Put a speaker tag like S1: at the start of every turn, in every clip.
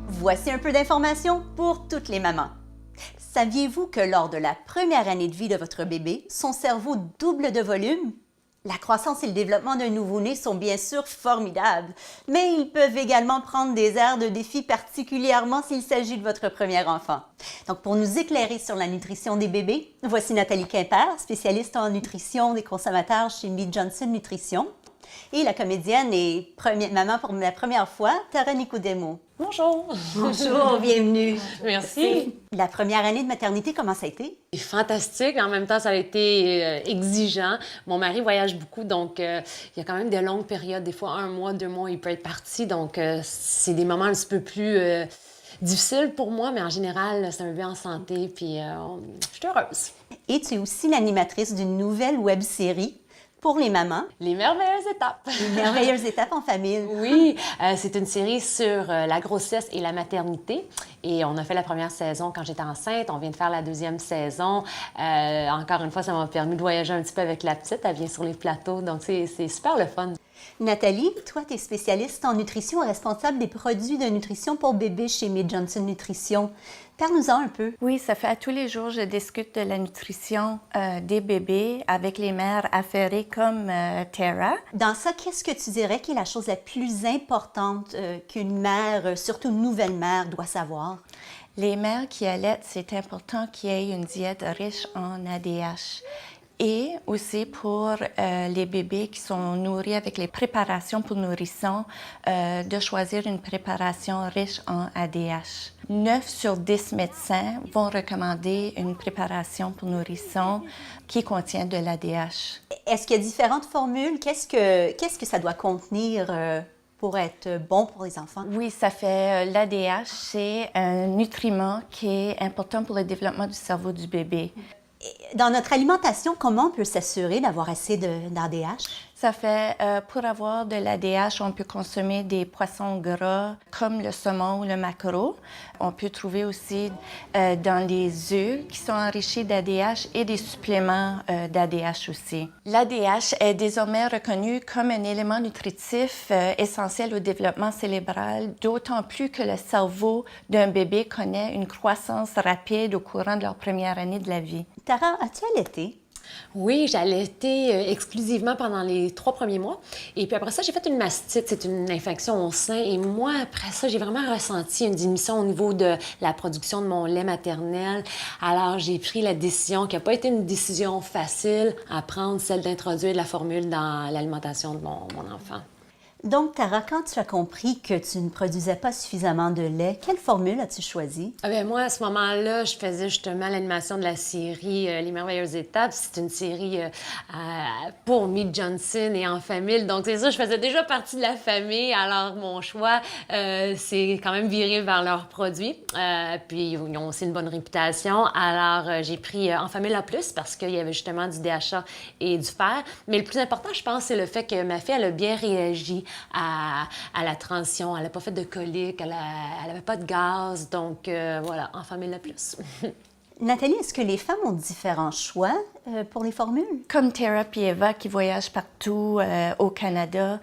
S1: Voici un peu d'informations pour toutes les mamans. Saviez-vous que lors de la première année de vie de votre bébé, son cerveau double de volume? La croissance et le développement d'un nouveau-né sont bien sûr formidables, mais ils peuvent également prendre des airs de défi, particulièrement s'il s'agit de votre premier enfant. Donc, pour nous éclairer sur la nutrition des bébés, voici Nathalie Quimper, spécialiste en nutrition des consommateurs chez Mead Johnson Nutrition, et la comédienne et maman pour la première fois, Tara Nicodemo.
S2: Bonjour!
S1: Bonjour, bienvenue!
S2: Merci!
S1: La première année de maternité, comment ça a été?
S2: C'est fantastique. En même temps, ça a été exigeant. Mon mari voyage beaucoup, donc il y a quand même de longues périodes, des fois 1 mois, 2 mois, il peut être parti. Donc, c'est des moments un petit peu plus difficiles pour moi, mais en général, c'est un bébé en santé, puis je suis heureuse.
S1: Et tu es aussi l'animatrice d'une nouvelle web-série pour les mamans.
S2: Les merveilleuses étapes.
S1: Les merveilleuses étapes en famille.
S2: Oui, c'est une série sur la grossesse et la maternité. Et on a fait la première saison quand j'étais enceinte. On vient de faire la deuxième saison. Encore une fois, ça m'a permis de voyager un petit peu avec la petite. Elle vient sur les plateaux, donc c'est super le fun.
S1: Nathalie, toi, tu es spécialiste en nutrition et responsable des produits de nutrition pour bébés chez Mead Johnson Nutrition. Parle-nous-en un peu.
S3: Oui, ça fait à tous les jours, je discute de la nutrition des bébés avec les mères affairées comme Tara.
S1: Dans ça, qu'est-ce que tu dirais qui est la chose la plus importante qu'une mère, surtout une nouvelle mère, doit savoir?
S3: Les mères qui allaitent, c'est important qu'il y ait une diète riche en ADH. Et aussi pour les bébés qui sont nourris avec les préparations pour nourrissons, de choisir une préparation riche en ADH. 9 sur 10 médecins vont recommander une préparation pour nourrissons qui contient de l'ADH.
S1: Est-ce qu'il y a différentes formules? Qu'est-ce que ça doit contenir pour être bon pour les enfants?
S3: Oui, ça fait l'ADH, c'est un nutriment qui est important pour le développement du cerveau du bébé.
S1: Dans notre alimentation, comment on peut s'assurer d'avoir assez d'ADH?
S3: Ça fait, pour avoir de l'ADH, on peut consommer des poissons gras comme le saumon ou le maquereau. On peut trouver aussi dans les œufs qui sont enrichis d'ADH et des suppléments d'ADH aussi. L'ADH est désormais reconnu comme un élément nutritif essentiel au développement cérébral, d'autant plus que le cerveau d'un bébé connaît une croissance rapide au courant de leur première année de la vie.
S1: Tara, as-tu allaité?
S2: Oui, j'allaitais exclusivement pendant les 3 premiers mois. Et puis après ça, j'ai fait une mastite, c'est une infection au sein. Et moi, après ça, j'ai vraiment ressenti une diminution au niveau de la production de mon lait maternel. Alors, j'ai pris la décision, qui n'a pas été une décision facile, à prendre, celle d'introduire de la formule dans l'alimentation de mon enfant.
S1: Donc, Tara, quand tu as compris que tu ne produisais pas suffisamment de lait, quelle formule as-tu choisi?
S2: Moi, à ce moment-là, je faisais justement l'animation de la série Les merveilleuses étapes. C'est une série pour Mead Johnson et en famille. Donc, c'est ça, je faisais déjà partie de la famille. Alors, mon choix, c'est quand même viré vers leurs produits. Puis, ils ont aussi une bonne réputation. Alors, j'ai pris En famille à plus parce qu'il y avait justement du DHA et du fer. Mais le plus important, je pense, c'est le fait que ma fille, elle a bien réagi à la transition. Elle n'a pas fait de colique, elle n'avait pas de gaz. Donc, voilà, En famille à plus.
S1: Nathalie, est-ce que les femmes ont différents choix pour les formules?
S3: Comme Tara et Eva qui voyagent partout au Canada,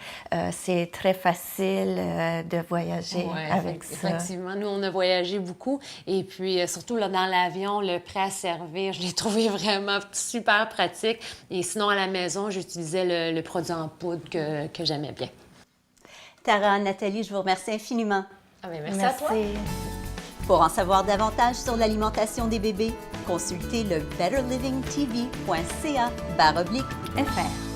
S3: c'est très facile de voyager avec ça.
S2: Effectivement, nous, on a voyagé beaucoup. Et puis, surtout là, dans l'avion, le prêt à servir, je l'ai trouvé vraiment super pratique. Et sinon, à la maison, j'utilisais le produit en poudre que j'aimais bien.
S1: Tara, Nathalie, je vous remercie infiniment.
S2: Merci à toi.
S1: Pour en savoir davantage sur l'alimentation des bébés, consultez le betterlivingtv.ca/fr.